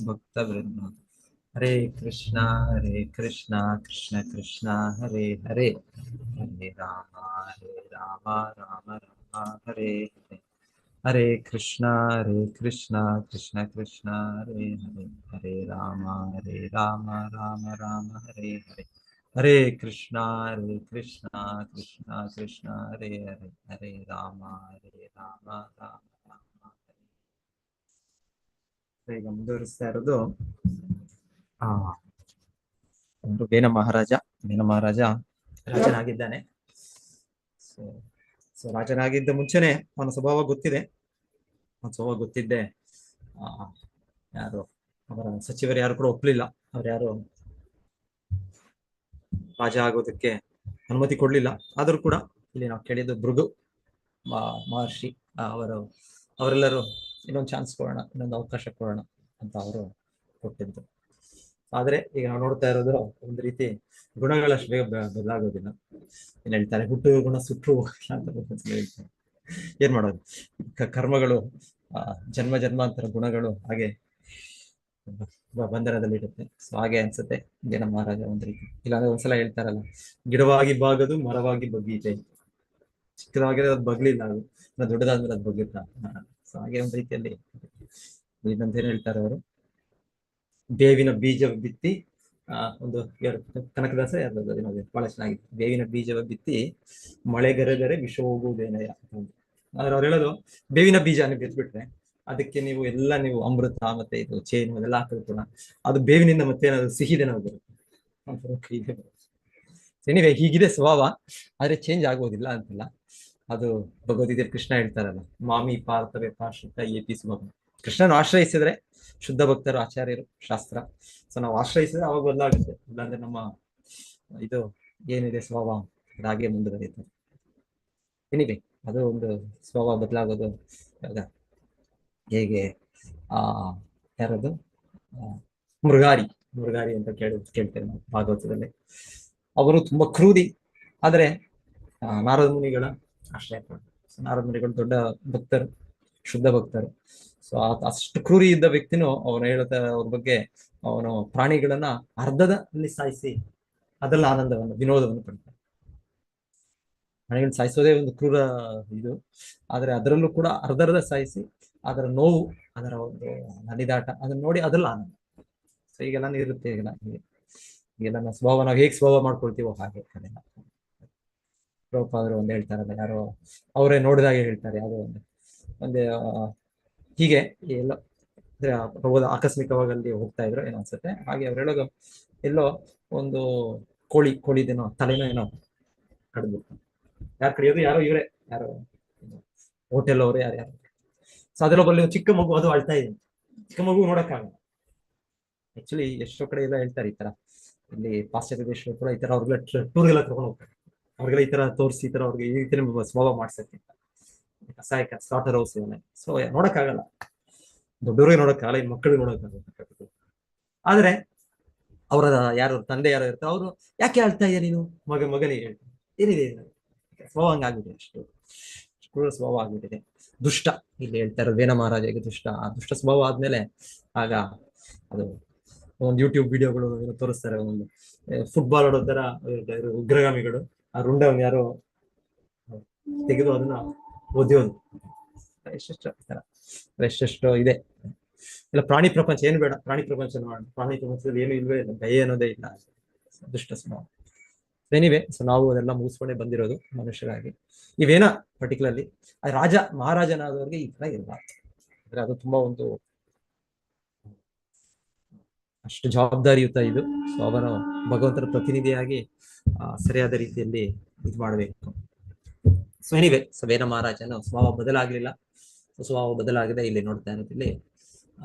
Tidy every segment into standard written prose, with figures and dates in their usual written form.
भक्तवृंद। हरे कृष्णा कृष्ण कृष्ण हरे हरे, हरे राम राम राम हरे हरे, हरे कृष्णा कृष्ण कृष्ण हरे हरे, हरे राम राम राम हरे हरे, हरे कृष्णा कृष्ण कृष्ण हरे हरे, हरे राम राम राम हरे। ಈಗ ಮುಂದುವರಿಸ್ತಾ ಇರೋದು ಒಂದು ವೇನ ಮಹಾರಾಜ ರಾಜನಾಗಿದ್ದಾನೆ. ಸೊ ರಾಜನಾಗಿದ್ದ ಮುಂಚೆನೆ ಅವನ ಸ್ವಭಾವ ಗೊತ್ತಿದೆ. ಅವನ ಸ್ವಭಾವ ಗೊತ್ತಿದ್ದೆ ಯಾರು ಅವರ ಸಚಿವರು ಯಾರು ಕೂಡ ಒಪ್ಲಿಲ್ಲ. ಅವ್ರು ಯಾರು ರಾಜ ಆಗೋದಕ್ಕೆ ಅನುಮತಿ ಕೊಡ್ಲಿಲ್ಲ. ಆದ್ರೂ ಕೂಡ ಇಲ್ಲಿ ನಾವು ಕೇಳಿದ್ದು ಭೃಗು ಮಹರ್ಷಿ ಅವರೆಲ್ಲರೂ ಇನ್ನೊಂದು ಚಾನ್ಸ್ ಕೊಡೋಣ, ಇನ್ನೊಂದು ಅವಕಾಶ ಕೊಡೋಣ ಅಂತ ಅವರು ಕೊಟ್ಟಿದ್ದು. ಆದ್ರೆ ಈಗ ನಾವು ನೋಡ್ತಾ ಇರೋದು ಒಂದು ರೀತಿ ಗುಣಗಳಷ್ಟು ಬೇಗ ಬದಲಾಗೋದಿಲ್ಲ. ಏನ್ ಹೇಳ್ತಾರೆ, ಹುಟ್ಟು ಗುಣ ಸುಟ್ಟು ಅಂತ ಹೇಳ್ತಾರೆ. ಏನ್ ಮಾಡೋದು, ಕರ್ಮಗಳು ಜನ್ಮ ಜನ್ಮಾಂತರ ಗುಣಗಳು ಹಾಗೆ ಬಂಧನದಲ್ಲಿರುತ್ತೆ. ಸೊ ಹಾಗೆ ಅನ್ಸುತ್ತೆ ಜನ ಮಹಾರಾಜ ಒಂದ್ ರೀತಿ. ಇಲ್ಲಾಂದ್ರೆ ಒಂದ್ಸಲ ಹೇಳ್ತಾರಲ್ಲ, ಗಿಡವಾಗಿ ಬಾಗದು ಮರವಾಗಿ ಬಗ್ಗೀತೆ. ಚಿಕ್ಕದಾಗಿರೋ ಅದು ಬಗ್ಲಿಲ್ಲ, ಅದು ದೊಡ್ಡದಾದ್ಮೇಲೆ ಅದು ಬಗ್ಗುತ್ತಾ. ಸೊ ಹಾಗೆ ಒಂದ್ ರೀತಿಯಲ್ಲಿ ಇನ್ನೊಂದು ಏನ್ ಹೇಳ್ತಾರೆ ಅವರು, ಬೇವಿನ ಬೀಜ ಬಿತ್ತಿ ಒಂದು ಕನಕದಾಸ ಯಾರು ಬಹಳ ಚೆನ್ನಾಗಿತ್ತು. ಬೇವಿನ ಬೀಜವ ಬಿತ್ತಿ ಮಳೆಗರೆದರೆ ವಿಷ ಹೋಗುವುದೇನಯ್ಯ. ಆದ್ರೆ ಅವ್ರು ಹೇಳೋದು, ಬೇವಿನ ಬೀಜ ಬಿತ್ಬಿಟ್ರೆ ಅದಕ್ಕೆ ನೀವು ಅಮೃತ ಮತ್ತೆ ಇದು ಚೇನು ಅದೆಲ್ಲ ಹಾಕಿರ್ತೀರ, ಅದು ಬೇವಿನಿಂದ ಮತ್ತೆ ಏನಾದ್ರು ಸಿಹಿದೇನೋ ಬರುತ್ತೆ. ಎನಿವೆ ಹೀಗಿದೆ ಸ್ವಭಾವ, ಆದ್ರೆ ಚೇಂಜ್ ಆಗೋದಿಲ್ಲ ಅಂತಿಲ್ಲ. ಅದು ಭಗವದ್ಗೀತೆ ಕೃಷ್ಣ ಹೇಳ್ತಾರಲ್ಲ, ಮಾಮಿ ಪಾರ್ಥವೇ ಪಾರ್ಶ್ವಿತ ಏಪಿ ಸ್ವಭಾವ. ಕೃಷ್ಣನ ಆಶ್ರಯಿಸಿದ್ರೆ ಶುದ್ಧ ಭಕ್ತರು, ಆಚಾರ್ಯರು, ಶಾಸ್ತ್ರ. ಸೊ ನಾವು ಆಶ್ರಯಿಸಿದ್ರೆ ಅವಾಗ ಬದಲಾಗುತ್ತೆ. ಇಲ್ಲಾಂದ್ರೆ ನಮ್ಮ ಇದು ಏನಿದೆ ಸ್ವಭಾವ ಅದಾಗೆ ಮುಂದುವರಿಯುತ್ತೆ. ಏನಿದೆ ಅದು ಒಂದು ಸ್ವಭಾವ ಬದಲಾಗೋದು ಹೇಗೆ ಯಾರದು ಮೃಗಾರಿ ಅಂತ ಕೇಳ್ತೇವೆ ನಾವು ಭಾಗವತದಲ್ಲಿ. ಅವರು ತುಂಬಾ ಕ್ರೂರಿ, ಆದ್ರೆ ನಾರದ ಮುನಿಗಳ ಆಶ್ರಯ. ನಾರದ ಮುನಿಗಳು ದೊಡ್ಡ ಭಕ್ತರು, ಶುದ್ಧ ಭಕ್ತರು. ಸೊ ಅಷ್ಟು ಕ್ರೂರಿ ಇದ್ದ ವ್ಯಕ್ತಿನೂ ಅವನು ಹೇಳ್ತಾ ಅವ್ರ ಬಗ್ಗೆ, ಅವನು ಪ್ರಾಣಿಗಳನ್ನ ಅರ್ಧದಲ್ಲಿ ಸಾಯಿಸಿ ಅದೆಲ್ಲ ಆನಂದವನ್ನು ವಿನೋದವನ್ನು ಪಡ್ತಾನೆ. ಪ್ರಾಣಿಗಳನ್ನ ಸಾಯಿಸೋದೇ ಒಂದು ಕ್ರೂರ ಇದು, ಆದ್ರೆ ಅದರಲ್ಲೂ ಕೂಡ ಅರ್ಧ ಸಾಯಿಸಿ ಅದರ ನೋವು, ಅದರ ಒಂದು ನಲಿದಾಟ ಅದನ್ನ ನೋಡಿ ಅದೆಲ್ಲ ಆನಂದ. ಸೊ ಈಗೆಲ್ಲ ಇರುತ್ತೆ. ಈಗೆಲ್ಲ ನಾವು ಸ್ವಭಾವ, ನಾವು ಹೇಗೆ ಸ್ವಭಾವ ಮಾಡ್ಕೊಳ್ತೀವೋ ಹಾಗೆ ಅದೆಲ್ಲ. ಪ್ರಭುಪಾದರು ಒಂದು ಹೇಳ್ತಾರಲ್ಲ, ಯಾರೋ ಅವರೇ ನೋಡಿದಾಗೆ ಹೇಳ್ತಾರೆ, ಯಾವುದೋ ಒಂದು ಹೀಗೆ ಎಲ್ಲ ಆಕಸ್ಮಿಕವಾಗಿ ಅಲ್ಲಿ ಹೋಗ್ತಾ ಇದ್ರು ಏನೋ ಅನ್ಸುತ್ತೆ. ಹಾಗೆ ಅವ್ರು ಹೇಳೋದು, ಎಲ್ಲೋ ಒಂದು ಕೋಳಿದೇನೋ ತಲೆನೋ ಏನೋ ಕಡ್ದು. ಯಾರು ಕಡಿಯೋದು? ಯಾರೋ ಇವರೇ, ಯಾರೋ ಹೋಟೆಲ್ ಅವರು ಯಾರು. ಸೊ ಅದರೊಬ್ಬಲ್ಲಿ ಚಿಕ್ಕ ಮಗು ಅದು ಅಳ್ತಾ ಇದೆ. ಚಿಕ್ಕ ಮಗು ನೋಡಕ್ಕಾಗಲ್ಲ. ಆಕ್ಚುಲಿ ಎಷ್ಟೋ ಕಡೆ ಎಲ್ಲ ಹೇಳ್ತಾರೆ ಈ ತರ, ಇಲ್ಲಿ ಪಾಶ್ಚಾತ್ಯ ದೇಶಗಳು ಕೂಡ ಈ ತರ ಅವ್ರಿಗೆಲ್ಲ ಟೂರ್ಗೆಲ್ಲ ಕರ್ಕೊಂಡು ಹೋಗ್ತಾರೆ. ಅವ್ರಿಗೆಲ್ಲ ಈ ತರ ತೋರಿಸಿ, ಈ ತರ ಅವ್ರಿಗೆ ಈ ರೀತಿ ಸ್ವಭಾವ ಮಾಡ್ಸಕ್ಕೆ ಕಸಾಯಕ ಸ್ಲಾಟರ್ ಹೌಸ್ ಇವನ್ನೇ. ಸೊ ನೋಡಕ್ಕಾಗಲ್ಲ, ದೊಡ್ಡವ್ರಿಗೆ ನೋಡಕ್ಕಾಗಲ್ಲ, ಈ ಮಕ್ಕಳಿಗೆ ನೋಡಕ್ಕಾಗಲ್ಲ. ಆದ್ರೆ ಅವರ ಯಾರು ತಂದೆ ಯಾರು ಇರ್ತಾರೆ, ಅವರು ಯಾಕೆ ಅಳ್ತಾ ಇದೆಯಾ ನೀನು ಮಗನಿಗೆ ಹೇಳ್ತಾರೆ, ಏನಿದೆ ಸ್ವಭಾವ ಹಂಗಾಗ್ಬಿಟ್ಟಿದೆ, ಅಷ್ಟು ಕ್ರೂರ ಸ್ವಭಾವ ಆಗ್ಬಿಟ್ಟಿದೆ. ದುಷ್ಟ ಇಲ್ಲಿ ಹೇಳ್ತಾರೆ ವೇನ ಮಹಾರಾಜಗೆ ದುಷ್ಟ. ಆ ದುಷ್ಟ ಸ್ವಭಾವ ಆದ್ಮೇಲೆ ಆಗ ಅದು ಒಂದು ಯೂಟ್ಯೂಬ್ ವಿಡಿಯೋಗಳು ತೋರಿಸ್ತಾರೆ. ಒಂದು ಫುಟ್ಬಾಲ್ ಆಡೋ ತರ ಉಗ್ರಗಾಮಿಗಳು ಆ ರುಂಡವನ್ನು ಯಾರೋ ತೆಗೆದು ಅದನ್ನ ಒದ್ದೆಯೋದು. ಎಷ್ಟೆಷ್ಟು ಇದೆ. ಇಲ್ಲ ಪ್ರಾಣಿ ಪ್ರಪಂಚ ಏನು ಬೇಡ, ಪ್ರಾಣಿ ಪ್ರಪಂಚ ನೋಡೋಣ. ಪ್ರಾಣಿ ಪ್ರಪಂಚದಲ್ಲಿ ಏನು ಇಲ್ವೇ ಇಲ್ಲ, ದಯೆ ಅನ್ನೋದೇ ಇಲ್ಲ. ದುಷ್ಟ ಸ್ವಭಾವ. ಎನಿವೆ, ಸೊ ನಾವು ಅದೆಲ್ಲ ಮುಗಿಸ್ಕೊಂಡೇ ಬಂದಿರೋದು ಮನುಷ್ಯರಾಗಿ. ಇವೇನ ಪರ್ಟಿಕ್ಯುಲರ್ಲಿ ಮಹಾರಾಜನಾದವ್ರಿಗೆ ಈ ತರ ಇರಬಾರ್ದು. ಅಂದ್ರೆ ಅದು ತುಂಬಾ ಒಂದು ಅಷ್ಟು ಜವಾಬ್ದಾರಿಯುತ ಇದು. ಸೊ ಅವನು ಭಗವಂತನ ಪ್ರತಿನಿಧಿಯಾಗಿ ಸರಿಯಾದ ರೀತಿಯಲ್ಲಿ ಇದು ಮಾಡಬೇಕು. ಸೊ ಎನಿವೆ, ಸೊ ವೇನ ಮಹಾರಾಜನ ಸ್ವಭಾವ ಬದಲಾಗ್ಲಿಲ್ಲ. ಸ್ವಭಾವ ಬದಲಾಗಿದೆ ಇಲ್ಲಿ ನೋಡ್ತಾ ಇರೋದು. ಇಲ್ಲಿ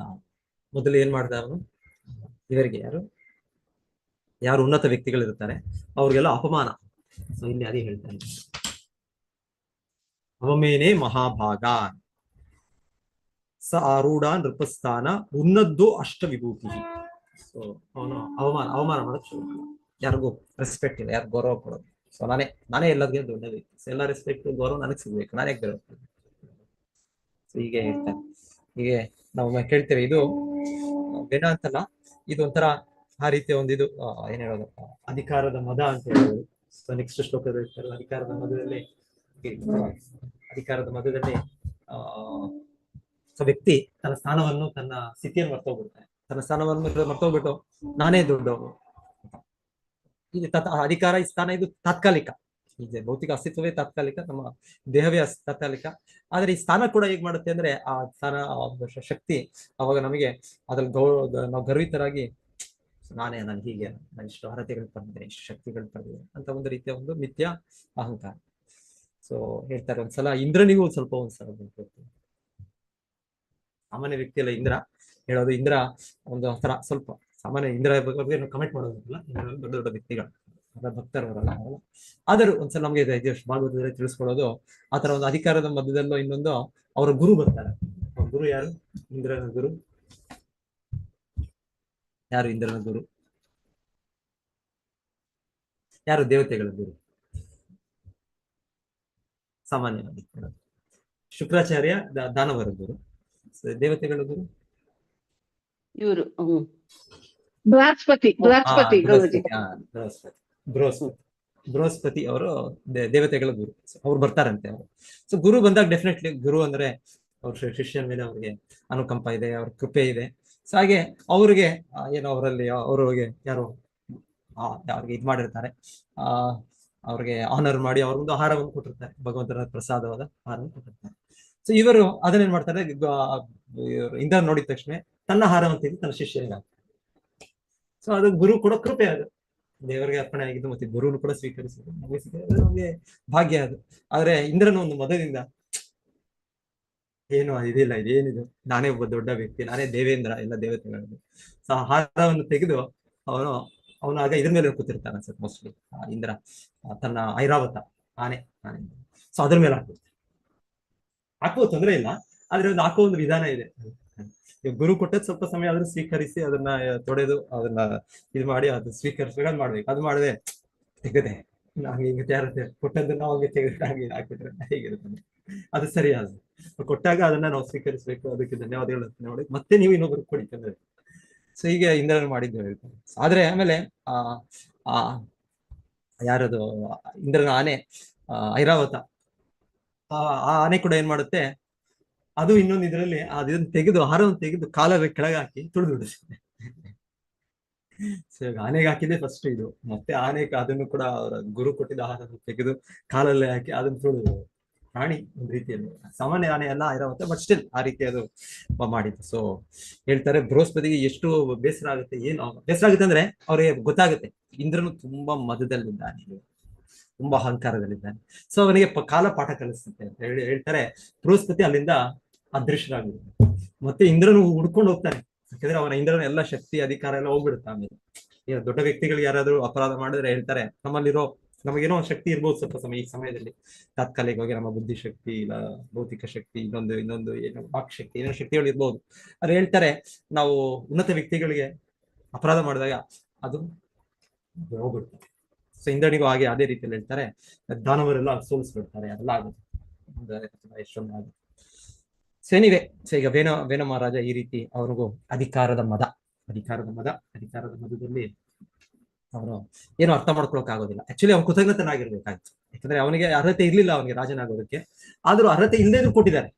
ಮೊದಲು ಏನ್ ಮಾಡ್ದ ಅವನು, ಇವರಿಗೆ ಯಾರು ಉನ್ನತ ವ್ಯಕ್ತಿಗಳಿರ್ತಾರೆ ಅವ್ರಿಗೆಲ್ಲ ಅಪಮಾನ. ಸೊ ಇಲ್ಲಿ ಅದೇ ಹೇಳ್ತಾ ಇದ್ದಾರೆ, ಅವಮೇನೆ ಮಹಾಭಾಗ ಸ ಆರೂಢ ನೃಪಸ್ಥಾನ ಉನ್ನದ್ದು ಅಷ್ಟ ವಿಭೂತಿ. ಸೊ ಅವನು ಅವಮಾನ ಮಾಡಕ್ ಶುರು ಮಾಡ. ಯಾರಿಗೂ ರೆಸ್ಪೆಕ್ಟ್ ಇಲ್ಲ, ಯಾರು ಗೌರವ ಕೊಡೋದು. ಸೊ ನಾನೇ ಎಲ್ಲರಿಗೂ ದೊಡ್ಡ ವ್ಯಕ್ತಿ, ಎಲ್ಲ ರೆಸ್ಪೆಕ್ಟ್ ಗೌರವ ನನಗೆ ಸಿಗ್ಬೇಕು, ನಾನೇ ಬರೋದು. ಸೊ ಹೀಗೆ ಹೇಳ್ತಾರೆ. ಹೀಗೆ ನಾವು ಕೇಳ್ತೇವೆ, ಇದು ವೆನ ಅಂತಲ್ಲ, ಇದು ಒಂಥರ ಆ ರೀತಿಯ ಒಂದು ಇದು ಏನ್ ಹೇಳೋದು, ಅಧಿಕಾರದ ಮದ ಅಂತ ಹೇಳೋದು. ಸೊ ನೆಕ್ಸ್ಟ್ ಶ್ಲೋಕದಲ್ಲಿ ಹೇಳ್ತಾರೆ, ಅಧಿಕಾರದ ಮದದಲ್ಲಿ ಆ ವ್ಯಕ್ತಿ ತನ್ನ ಸ್ಥಾನವನ್ನು, ತನ್ನ ಸ್ಥಿತಿಯನ್ನು ಮರ್ತೋಗ್ಬಿಡ್ತಾನೆ. ತನ್ನ ಸ್ಥಾನವನ್ನು ಮರ್ತೋಗ್ಬಿಟ್ಟು ನಾನೇ ದೊಡ್ಡವನು. ಇದು ಅಧಿಕಾರ, ಈ ಸ್ಥಾನ ಇದು ತಾತ್ಕಾಲಿಕ. ಈಗ ಭೌತಿಕ ಅಸ್ತಿತ್ವವೇ ತಾತ್ಕಾಲಿಕ, ನಮ್ಮ ದೇಹವೇ ತಾತ್ಕಾಲಿಕ. ಆದ್ರೆ ಈ ಸ್ಥಾನ ಕೂಡ ಹೇಗ್ ಮಾಡುತ್ತೆ ಅಂದ್ರೆ, ಆ ಸ್ಥಾನ, ಶಕ್ತಿ ಅವಾಗ ನಮಗೆ ಅದ್ರಲ್ಲಿ ನಾವು ಗರ್ವಿತರಾಗಿ ನಾನು ಹೀಗೆ, ನಾನು ಇಷ್ಟು ಅರ್ಹತೆಗಳು ಪಡೆದಿದ್ದೇನೆ, ಇಷ್ಟು ಶಕ್ತಿಗಳು ಪಡೆದಿದ್ದೇನೆ ಅಂತ ಒಂದು ರೀತಿಯ ಒಂದು ಮಿಥ್ಯಾ ಅಹಂಕಾರ. ಸೊ ಹೇಳ್ತಾರೆ, ಒಂದ್ಸಲ ಇಂದ್ರನಿಗೂ ಒಂದ್ಸಲ ಸಾಮಾನ್ಯ ವ್ಯಕ್ತಿ ಅಲ್ಲ ಇಂದ್ರ ಹೇಳೋದು. ಇಂದ್ರ ಒಂದು ತರ ಸ್ವಲ್ಪ ಸಾಮಾನ್ಯ, ಇಂದ್ರ ಬಗ್ಗೆ ಕಮೆಂಟ್ ಮಾಡೋದಿಲ್ಲ. ದೊಡ್ಡ ದೊಡ್ಡ ವ್ಯಕ್ತಿಗಳು, ಭಕ್ತರವರಲ್ಲ. ಆದರೂ ಒಂದ್ಸಲ ನಮ್ಗೆ ಭಾಗವತದಲ್ಲಿ ತಿಳಿಸ್ಕೊಡೋದು, ಆತರ ಒಂದು ಅಧಿಕಾರದ ಮಧ್ಯದಲ್ಲೋ ಇನ್ನೊಂದು ಅವರ ಗುರು ಬರ್ತಾರೆ. ಗುರು ಯಾರು? ಇಂದ್ರನ ಗುರು ಯಾರು? ಇಂದ್ರನ ಗುರು ಯಾರು? ದೇವತೆಗಳ ಗುರು. ಸಾಮಾನ್ಯವಾಗಿ ಶುಕ್ರಾಚಾರ್ಯ ದಾನವರ ಗುರು. ದೇವತೆಗಳ ಗುರು ಇವರು ಬೃಹಸ್ಪತಿ. ಬೃಹಸ್ಪತಿ ಅವರು ದೇವತೆಗಳ ಗುರು. ಅವ್ರು ಬರ್ತಾರಂತೆ ಅವರು. ಸೊ ಗುರು ಬಂದಾಗ ಡೆಫಿನೆಟ್ಲಿ ಗುರು ಅಂದ್ರೆ ಅವ್ರ ಶಿಷ್ಯನ ಮೇಲೆ ಅವ್ರಿಗೆ ಅನುಕಂಪ ಇದೆ, ಅವ್ರ ಕೃಪೆ ಇದೆ. ಸೊ ಹಾಗೆ ಅವ್ರಿಗೆ ಏನೋ ಅವ್ರಿಗೆ ಯಾರು ಅವ್ರಿಗೆ ಇದ್ ಮಾಡಿರ್ತಾರೆ, ಅವ್ರಿಗೆ ಆನರ್ ಮಾಡಿ ಅವ್ರೊಂದು ಆಹಾರವನ್ನು ಕೊಟ್ಟಿರ್ತಾರೆ, ಭಗವಂತನ ಪ್ರಸಾದವಾದ ಆಹಾರವನ್ನು ಕೊಟ್ಟಿರ್ತಾರೆ. ಸೊ ಇವರು ಅದನ್ನೇನ್ ಮಾಡ್ತಾರೆ, ಇಂದ್ರ ನೋಡಿದ ತಕ್ಷಣ ತನ್ನ ಆಹಾರವನ್ನು ತೆಗೆದು ತನ್ನ ಶಿಷ್ಯನಿಗೆ. ಸೊ ಅದು ಗುರು ಕೂಡ ಕೃಪೆ, ಅದು ದೇವರಿಗೆ ಅರ್ಪಣೆ ಆಗಿದ್ದು, ಮತ್ತೆ ಗುರುನು ಕೂಡ ಸ್ವೀಕರಿಸಿದ್ರು, ನಮಗೆ ಭಾಗ್ಯ ಅದು. ಆದ್ರೆ ಇಂದ್ರನ ಒಂದು ಮದದಿಂದ ಏನು ಇದಿಲ್ಲ, ಇದೇನಿದು, ನಾನೇ ಒಬ್ಬ ದೊಡ್ಡ ವ್ಯಕ್ತಿ, ನಾನೇ ದೇವೇಂದ್ರ, ಎಲ್ಲ ದೇವತೆಗಳದ್ದು. ಸೊ ಆಹಾರವನ್ನು ತೆಗೆದು ಅವನು ಆಗ ಇದ್ರ ಮೇಲೆ ಕೂತಿರ್ತಾನೆ ಅನ್ಸುತ್ತೆ ಮೋಸ್ಟ್ಲಿ, ಇಂದ್ರ ತನ್ನ ಐರಾವತ ಆನೆ. ಸೊ ಅದ್ರ ಮೇಲೆ ಹಾಕುವ ತೊಂದರೆ ಇಲ್ಲ, ಆದ್ರೆ ಒಂದು ಹಾಕುವ ಒಂದು ವಿಧಾನ ಇದೆ. ಗುರು ಕೊಟ್ಟದ್ ಸ್ವಲ್ಪ ಸಮಯ ಆದ್ರೂ ಸ್ವೀಕರಿಸಿ, ಅದನ್ನ ತೊಡೆದು ಅದನ್ನ ಇದು ಮಾಡಿ ಅದು ಸ್ವೀಕರಿಸ್ಬೇಕು, ಮಾಡ್ಬೇಕು. ಅದು ಮಾಡದೆ ತೆಗದೆ ಹಂಗೆ ಹಿಂಗೆ ತಯಾರತೆ ಕೊಟ್ಟದ್ದನ್ನ ಅವಾಗ ತೆಗೆದು ಹಾಗೆ ಹಾಕಿದ್ರೆ ಹೇಗಿರುತ್ತೆ, ಅದು ಸರಿಯಾದ. ಕೊಟ್ಟಾಗ ಅದನ್ನ ನಾವು ಸ್ವೀಕರಿಸ್ಬೇಕು, ಅದಕ್ಕೆ ಧನ್ಯವಾದಗಳು ನೋಡಿ ಮತ್ತೆ ನೀವು ಇನ್ನೊಬ್ರು ಕೊಡಿ ತಂದ್ರೆ. ಸೊ ಹೀಗೆ ಇಂದ್ರನು ಮಾಡಿದ್ದು ಹೇಳ್ತಾರೆ. ಆದ್ರೆ ಆಮೇಲೆ ಯಾರದು ಇಂದ್ರನ ಆನೆ ಐರಾವತ, ಆ ಆನೆ ಕೂಡ ಏನ್ ಮಾಡುತ್ತೆ, ಅದು ಇನ್ನೊಂದು ಇದರಲ್ಲಿ ಅದನ್ನ ತೆಗೆದು ಆಹಾರವನ್ನು ತೆಗೆದು ಕಾಲಲ್ಲಿ ಕೆಳಗೆ ಹಾಕಿ ತುಳಿದು ಬಿಡುತ್ತೆ. ಸೊ ಆನೆಗೆ ಹಾಕಿದೆ ಫಸ್ಟ್ ಇದು, ಮತ್ತೆ ಆನೆಗೆ ಅದನ್ನು ಕೂಡ ಅವರ ಗುರು ಕೊಟ್ಟಿದ್ದ ಆಹಾರವನ್ನು ತೆಗೆದು ಕಾಲಲ್ಲಿ ಹಾಕಿ ಅದನ್ನು ತುಳಿದು. ಪ್ರಾಣಿ ಒಂದು ರೀತಿಯಲ್ಲಿ, ಸಾಮಾನ್ಯ ಆನೆ ಎಲ್ಲ ಐರಾವತ, ಬಟ್ ಸ್ಟಿಲ್ ಆ ರೀತಿ ಅದು ಮಾಡಿದ್ದು. ಸೊ ಹೇಳ್ತಾರೆ, ಬೃಹಸ್ಪತಿಗೆ ಎಷ್ಟು ಬೇಸರ ಆಗುತ್ತೆ, ಏನು ಬೇಸರ ಆಗುತ್ತೆ ಅಂದ್ರೆ ಅವ್ರಿಗೆ ಗೊತ್ತಾಗುತ್ತೆ ಇಂದ್ರನು ತುಂಬಾ ಮದದಲ್ಲಿದ್ದಾನೆ, ತುಂಬಾ ಅಹಂಕಾರದಲ್ಲಿದ್ದಾನೆ. ಸೊ ಅವನಿಗೆ ಕಾಲ ಪಾಠ ಕಲಿಸುತ್ತೆ ಅಂತ ಹೇಳ್ತಾರೆ. ಬೃಹಸ್ಪತಿ ಅಲ್ಲಿಂದ ಅದೃಶ್ಯರಾಗುತ್ತೆ, ಮತ್ತೆ ಇಂದ್ರನು ಹುಡ್ಕೊಂಡು ಹೋಗ್ತಾನೆ. ಯಾಕಂದ್ರೆ ಅವನ ಇಂದ್ರನ ಎಲ್ಲ ಶಕ್ತಿ ಅಧಿಕಾರ ಎಲ್ಲ ಹೋಗ್ಬಿಡುತ್ತೆ. ಆಮೇಲೆ ದೊಡ್ಡ ವ್ಯಕ್ತಿಗಳಿಗೆ ಯಾರಾದ್ರೂ ಅಪರಾಧ ಮಾಡಿದ್ರೆ ಹೇಳ್ತಾರೆ, ನಮಗೇನೋ ಒಂದು ಶಕ್ತಿ ಇರ್ಬೋದು ಸ್ವಲ್ಪ ಸಮಯ, ಈ ಸಮಯದಲ್ಲಿ ತಾತ್ಕಾಲಿಕವಾಗಿ ನಮ್ಮ ಬುದ್ಧಿಶಕ್ತಿ, ಇಲ್ಲ ಭೌತಿಕ ಶಕ್ತಿ, ಇನ್ನೊಂದು ಏನೋ ವಾಕ್ಶಕ್ತಿ, ಏನೋ ಶಕ್ತಿಗಳು ಇರ್ಬೋದು. ಅವ್ರು ಹೇಳ್ತಾರೆ, ನಾವು ಉನ್ನತ ವ್ಯಕ್ತಿಗಳಿಗೆ ಅಪರಾಧ ಮಾಡಿದಾಗ ಅದು ಹೋಗ್ಬಿಡ್ತಾರೆ. ಸೊ ಇಂದ್ರನಿಗೂ ಹಾಗೆ ಅದೇ ರೀತಿಯಲ್ಲಿ ಹೇಳ್ತಾರೆ, ದಾನವರೆಲ್ಲ ಸೋಲಿಸ್ಬಿಡ್ತಾರೆ, ಅದೆಲ್ಲ ಆಗುತ್ತೆ ಎಷ್ಟೊಂದು ಆಗುತ್ತೆ. ಸೊ ಏನಿವೆ, ಸೊ ಈಗ ವೇನ ಮಹಾರಾಜ ಈ ರೀತಿ ಅವ್ರಿಗೂ ಅಧಿಕಾರದ ಮದದಲ್ಲಿ ಅವನು ಏನು ಅರ್ಥ ಮಾಡ್ಕೊಳಕ್ ಆಗೋದಿಲ್ಲ. ಆಕ್ಚುಲಿ ಅವ್ನು ಕೃತಜ್ಞತನಾಗಿರ್ಬೇಕಾಯ್ತು, ಯಾಕಂದ್ರೆ ಅವನಿಗೆ ಅರ್ಹತೆ ಇರ್ಲಿಲ್ಲ ಅವನಿಗೆ ರಾಜನಾಗೋದಕ್ಕೆ. ಆದ್ರೂ ಅರ್ಹತೆ ಇಲ್ಲದೆ ಕೊಟ್ಟಿದ್ದಾರೆ.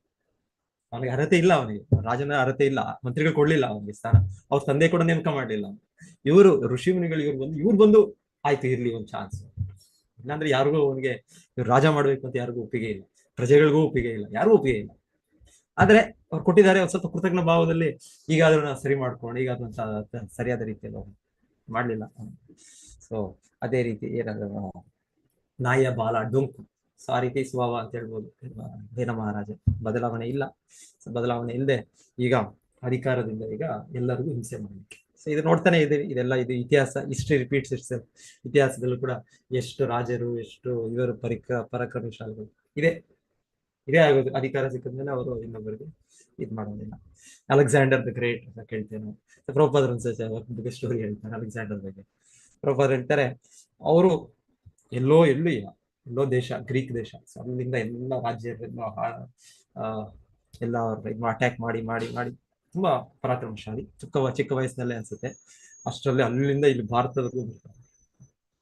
ಅವನಿಗೆ ಅರ್ಹತೆ ಇಲ್ಲ, ಅವನಿಗೆ ರಾಜನ ಅರ್ಹತೆ ಇಲ್ಲ, ಮಂತ್ರಿಗಳು ಕೊಡ್ಲಿಲ್ಲ ಅವನಿಗೆ ಸ್ಥಾನ, ಅವ್ರ ತಂದೆ ಕೂಡ ನೇಮಕ ಮಾಡ್ಲಿಲ್ಲ. ಇವರು ಋಷಿ ಮುನಿಗಳು ಇವ್ರು ಬಂದು ಆಯ್ತು ಇರ್ಲಿ ಒಂದು ಚಾನ್ಸ್. ಇಲ್ಲಾಂದ್ರೆ ಯಾರಿಗೂ ಅವನಿಗೆ ರಾಜ ಮಾಡ್ಬೇಕು ಅಂತ ಯಾರಿಗೂ ಒಪ್ಪಿಗೆ ಇಲ್ಲ, ಪ್ರಜೆಗಳಿಗೂ ಒಪ್ಪಿಗೆ ಇಲ್ಲ, ಯಾರಿಗೂ ಒಪ್ಪಿಗೆ ಇಲ್ಲ. ಆದ್ರೆ ಅವ್ರು ಕೊಟ್ಟಿದ್ದಾರೆ, ಒಂದ್ ಸ್ವಲ್ಪ ಕೃತಜ್ಞ ಭಾವದಲ್ಲಿ ಈಗ ಅದನ್ನ ಸರಿ ಮಾಡ್ಕೊಂಡು, ಈಗ ಅದನ್ನ ಸರಿಯಾದ ರೀತಿಯಲ್ಲಿ ಮಾಡ್ಲಿಲ್ಲ. ಸೊ ಅದೇ ರೀತಿ ಏನಾದ್ರು ನಾಯಿಯ ಬಾಲ ಡೊಂಕು, ಸೊ ಆ ರೀತಿ ಸ್ವಭಾವ ಅಂತ ಹೇಳ್ಬೋದು ವೇನ ಮಹಾರಾಜ. ಬದಲಾವಣೆ ಇಲ್ಲ, ಬದಲಾವಣೆ ಇಲ್ಲದೆ ಈಗ ಅಧಿಕಾರದಿಂದ ಈಗ ಎಲ್ಲರಿಗೂ ಹಿಂಸೆ ಮಾಡಲಿಕ್ಕೆ. ಸೊ ಇದು ನೋಡ್ತಾನೆ ಇದೆ, ಇದೆಲ್ಲ ಇದು ಇತಿಹಾಸ, ಹಿಸ್ಟ್ರಿ ರಿಪೀಟ್ಸ್ ಇಟ್ಸೆಲ್ಫ್. ಇತಿಹಾಸದಲ್ಲೂ ಕೂಡ ಎಷ್ಟು ರಾಜರು, ಎಷ್ಟು ಇವರು ಪರಾಕ್ರಮಶಾಲಿಗಳು ಇದೇ ಆಗೋದು. ಅಧಿಕಾರ ಸಿಕ್ಕಿದ್ಮೇಲೆ ಅವರು ಇನ್ನೊಬ್ಬರಿಗೆ ಇದ್ ಮಾಡೋದಿಲ್ಲ. ಅಲೆಕ್ಸಾಂಡರ್ ದ ಗ್ರೇಟ್ ಅಂತ ಕೇಳ್ತೇವೆ. ಪ್ರಭುಪಾದರು ಒಂದು ಸ್ಟೋರಿ ಹೇಳ್ತಾರೆ ಅಲೆಕ್ಸಾಂಡರ್ ಬಗ್ಗೆ. ಪ್ರಭುಪಾದರು ಹೇಳ್ತಾರೆ, ಅವರು ಎಲ್ಲೋ ದೇಶ, ಗ್ರೀಕ್ ದೇಶ, ಅಲ್ಲಿಂದ ಎಲ್ಲ ರಾಜ್ಯ ಎಲ್ಲ ಅಟ್ಯಾಕ್ ಮಾಡಿ ತುಂಬಾ ಪರಾಕ್ರಮಶಾಲಿ, ಚಿಕ್ಕ ವಯಸ್ಸಿನಲ್ಲೇ ಅನ್ಸುತ್ತೆ. ಅಷ್ಟರಲ್ಲಿ ಅಲ್ಲಿಂದ ಇಲ್ಲಿ ಭಾರತದವರೆಗೂ ಬರ್ತಾರೆ.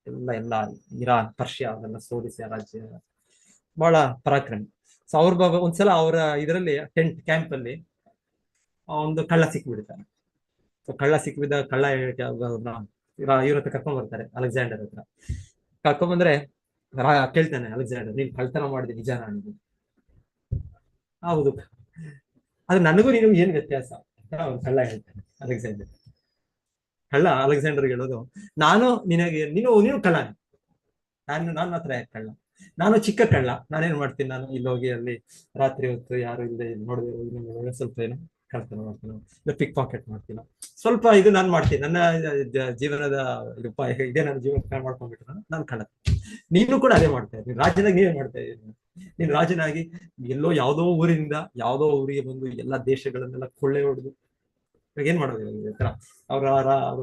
ಎಲ್ಲ ಇರಾನ್, ಪರ್ಷಿಯಾ ಅದೆಲ್ಲ ಸೋಲಿಸಿ ಆ ರಾಜ್ಯ ಬಹಳ ಪರಾಕ್ರಮಿ. ಸೊ ಅವ್ರ ಒಂದ್ಸಲ ಅವರ ಇದರಲ್ಲಿ ಟೆಂಟ್ ಕ್ಯಾಂಪ್ ಅಲ್ಲಿ ಒಂದು ಕಳ್ಳ ಸಿಕ್ಕಿಬಿಡ್ತಾನೆ. ಸೊ ಕಳ್ಳ ಸಿಕ್ಕಿಬಿದ್ದ ಕಳ್ಳ ಇವ್ರ ಹತ್ರ ಕರ್ಕೊಂಡ್ ಬರ್ತಾರೆ, ಅಲೆಕ್ಸಾಂಡರ್ ಹತ್ರ ಕರ್ಕೊಂಡ್ ಬಂದ್ರೆ ಕೇಳ್ತಾನೆ ಅಲೆಕ್ಸಾಂಡರ್, ನೀನ್ ಕಳ್ತನ ಮಾಡಿದೆ ನಿಜಾನ ಅನ್ನೋದು. ಹೌದು, ಆದ್ರೆ ನನಗೂ ನೀನು ಏನ್ ವ್ಯತ್ಯಾಸ ಅಂತ ಅವ್ನು ಕಳ್ಳ ಹೇಳ್ತಾನೆ. ಅಲೆಕ್ಸಾಂಡರ್ ಹೇಳೋದು, ನಾನು ನಿನಗೆ ನೀನು ಕಳ್ಳನೇ, ನನ್ನ ಹತ್ರ ಯಾಕೆ ಕಳ್ಳ, ನಾನು ಚಿಕ್ಕ ಕಳ್ಳ, ನಾನೇನ್ ಮಾಡ್ತೀನಿ, ನಾನು ಇಲ್ಲಿ ಹೋಗಿ ಅಲ್ಲಿ ರಾತ್ರಿ ಹೊತ್ತು ಯಾರು ಇಲ್ಲದೆ ನೋಡಿದ್ರೆ ಸ್ವಲ್ಪ ಏನೋ ಕಳ್ತನ ಮಾಡ್ತೀನೋ, ಇಲ್ಲ ಪಿಕ್ ಪಾಕೆಟ್ ಮಾಡ್ತೀನೋ, ಸ್ವಲ್ಪ ಇದು ನಾನು ಮಾಡ್ತೀನಿ, ನನ್ನ ಜೀವನದ ಉಪಾಯ ಇದೇ, ನನ್ನ ಜೀವನ ಮಾಡ್ಕೊಂಡ್ಬಿಟ್ಟು ನಾನು ಕಳ್ಳ. ನೀನು ಕೂಡ ಅದೇ ಮಾಡ್ತಾ ಇದ್ದೀನಿ, ರಾಜ್ಯದಾಗ ನೀವೇ ಮಾಡ್ತಾ ಇದ್ದೀನಿ. ನೀನ್ ರಾಜನಾಗಿ ಎಲ್ಲೋ ಯಾವ್ದೋ ಊರಿಂದ ಯಾವ್ದೋ ಊರಿಗೆ ಬಂದು ಎಲ್ಲಾ ದೇಶಗಳನ್ನೆಲ್ಲ ಕೊಳ್ಳೆ ಹೊಡೆದು ಏನ್ ಮಾಡೋದು ಈ ತರ ಅವ್ರ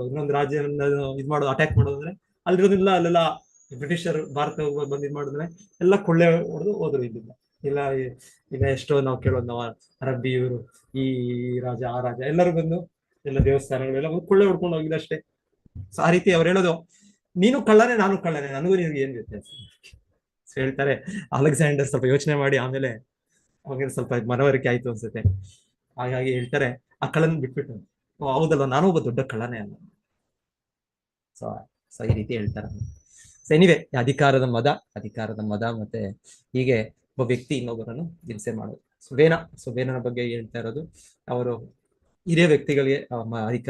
ಇನ್ನೊಂದು ರಾಜ್ಯವನ್ನ ಇದ್ ಮಾಡೋದು, ಅಟ್ಯಾಕ್ ಮಾಡೋದಂದ್ರೆ ಅಲ್ಲಿರೋದಿಲ್ಲ, ಅಲ್ಲೆಲ್ಲ ಬ್ರಿಟಿಷರು ಭಾರತ ಬಂದ್ ಇದ್ ಮಾಡಿದ್ರೆ ಎಲ್ಲ ಕೊಳ್ಳೆ ಹೊಡೆದು ಹೋದ್ರು. ಇಲ್ಲ ಈಗ ಎಷ್ಟೋ ನಾವು ಕೇಳೋದು, ನಾವು ಅರಬ್ಬಿ ಇವರು ಈ ರಾಜ ಆ ರಾಜ ಎಲ್ಲರೂ ಬಂದು ಎಲ್ಲ ದೇವಸ್ಥಾನಗಳೆಲ್ಲ ಕೊಳ್ಳೆ ಹೊಡ್ಕೊಂಡು ಹೋಗಿದ್ದು ಅಷ್ಟೇ. ಸೊ ಆ ರೀತಿ ಅವ್ರು ಹೇಳೋದು, ನೀನು ಕಳ್ಳನೇ ನಾನು ಕಳ್ಳನೇ, ನನಗೂ ನಿನ್ಗೆ ಏನ್ ವ್ಯತ್ಯಾಸ ಹೇಳ್ತಾರೆ. ಅಲೆಕ್ಸಾಂಡರ್ ಸ್ವಲ್ಪ ಯೋಚನೆ ಮಾಡಿ ಆಮೇಲೆ ಅವಾಗ ಸ್ವಲ್ಪ ಮನವರಿಕೆ ಆಯ್ತು ಅನ್ಸುತ್ತೆ. ಹಾಗಾಗಿ ಹೇಳ್ತಾರೆ, ಆ ಕಳ್ಳನ್ ಬಿಟ್ಬಿಟ್ಟು, ಹೌದಲ್ಲ ನಾನು ಒಬ್ಬ ದೊಡ್ಡ ಕಳ್ಳನೇ ಅಲ್ಲ. ಸೊ ಈ ರೀತಿ ಹೇಳ್ತಾರೆ. ಸೊ ಎನಿವೆ, ಅಧಿಕಾರದ ಮದ ಮತ್ತೆ ಹೀಗೆ ಒಬ್ಬ ವ್ಯಕ್ತಿ ಇನ್ನೊಬ್ಬರನ್ನು ಹಿಂಸೆ ಮಾಡೋದು. ವೇನನ ಬಗ್ಗೆ ಹೇಳ್ತಾ ಇರೋದು, ಅವರು ಹಿರಿಯ ವ್ಯಕ್ತಿಗಳಿಗೆ ಅಧಿಕ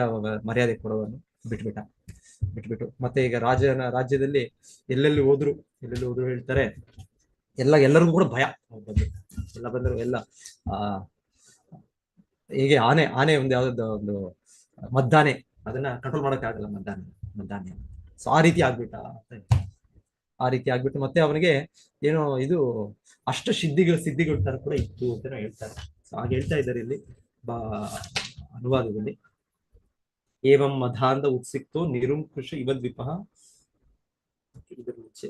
ಮರ್ಯಾದೆ ಕೊಡೋವನ್ನು ಬಿಟ್ಬಿಟ್ಟು ಮತ್ತೆ ಈಗ ರಾಜ್ಯದಲ್ಲಿ ಎಲ್ಲೆಲ್ಲಿ ಹೋದ್ರು ಹೇಳ್ತಾರೆ, ಎಲ್ಲರಿಗೂ ಕೂಡ ಭಯ. ಬಂದ್ರು ಎಲ್ಲ ಹೀಗೆ ಆನೆ ಒಂದು ಯಾವ್ದು ಒಂದು ಮದ್ದಾನೆ, ಅದನ್ನ ಕಂಟ್ರೋಲ್ ಮಾಡಕ್ ಆಗಲ್ಲ ಮದ್ದಾನೆ. ಸೊ ಆ ರೀತಿ ಆಗ್ಬಿಟ್ಟು ಮತ್ತೆ ಅವನಿಗೆ ಏನೋ ಇದು ಅಷ್ಟ ಸಿದ್ಧಿಗಳು ತರ ಕೂಡ ಇತ್ತು ಅಂತ ಹೇಳ್ತಾರೆ. ಸೊ ಹಾಗೆ ಹೇಳ್ತಾ ಇದ್ದಾರೆ ಇಲ್ಲಿ ಅನುವಾದದಲ್ಲಿ, ಏವಂ ಮಧಾಂಧ ಉತ್ಸಿಕ್ತೋ ನಿರುಂಕುಶ ಇವದ್ವಿಪಃ. ಇದ್ರ ಮುಂಚೆ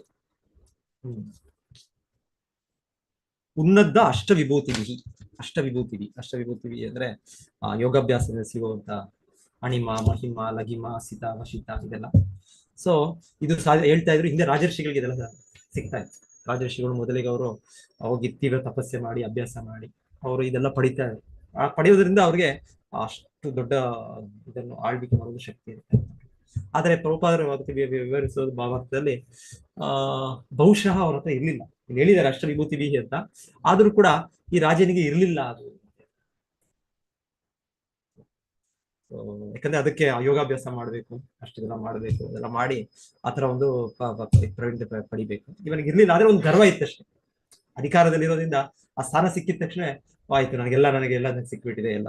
ಉನ್ನತ ಅಷ್ಟವಿಭೂತಿ ಅಂದ್ರೆ ಯೋಗಾಭ್ಯಾಸದಿಂದ ಸಿಗುವಂತ ಅಣಿಮ, ಮಹಿಮ, ಲಘಿಮ, ಸಿತ, ವಶಿತ ಇದೆಲ್ಲ. ಸೊ ಇದು ಹೇಳ್ತಾ ಇದ್ರು, ಹಿಂದೆ ರಾಜರ್ಷಿಗಳಿಗೆ ಇದೆಲ್ಲ ಸಿಗ್ತಾ ಇತ್ತು. ರಾಜರ್ಷಿಗಳು ಮೊದಲಿಗೆ ಅವರು ಹೋಗಿ ತೀವ್ರ ತಪಸ್ಸೆ ಮಾಡಿ ಅಭ್ಯಾಸ ಮಾಡಿ ಅವರು ಇದೆಲ್ಲ ಪಡಿತಾ ಇದ್ರು. ಪಡೆಯೋದ್ರಿಂದ ಅವ್ರಿಗೆ ಅಷ್ಟು ದೊಡ್ಡ ಇದನ್ನು ಆಳ್ವಿಕೆ ಮಾಡೋದು ಶಕ್ತಿ ಇರುತ್ತೆ. ಆದ್ರೆ ಪ್ರಭುಪಾದರು ವಿವರಿಸೋದು ಭಾವಾರ್ಥದಲ್ಲಿ ಬಹುಶಃ ಅವ್ರ ಹತ್ರ ಇರ್ಲಿಲ್ಲ. ಇಲ್ಲಿ ಹೇಳಿದ್ದಾರೆ ಅಷ್ಟವಿಭೂತಿ ಬಿಹಿ ಅಂತ, ಆದ್ರೂ ಕೂಡ ಈ ರಾಜನಿಗೆ ಇರ್ಲಿಲ್ಲ ಅದು. ಯಾಕಂದ್ರೆ ಅದಕ್ಕೆ ಯೋಗಾಭ್ಯಾಸ ಮಾಡ್ಬೇಕು, ಅಷ್ಟೆಲ್ಲ ಮಾಡ್ಬೇಕು, ಅದೆಲ್ಲ ಮಾಡಿ ಆತರ ಒಂದು ಪ್ರವೀಣತೆ ಪಡಿಬೇಕು. ಇವನಿಗೆ ಇರ್ಲಿಲ್ಲ, ಆದ್ರೆ ಒಂದು ಗರ್ವ ಇತ್ತಷ್ಟೇ. ಅಧಿಕಾರದಲ್ಲಿರೋದ್ರಿಂದ ಆ ಸ್ಥಾನ ಸಿಕ್ಕಿದ ತಕ್ಷಣ ಆಯ್ತು, ನನಗೆಲ್ಲ ಸಿಕ್ಬಿಟ್ಟಿದೆ ಎಲ್ಲ.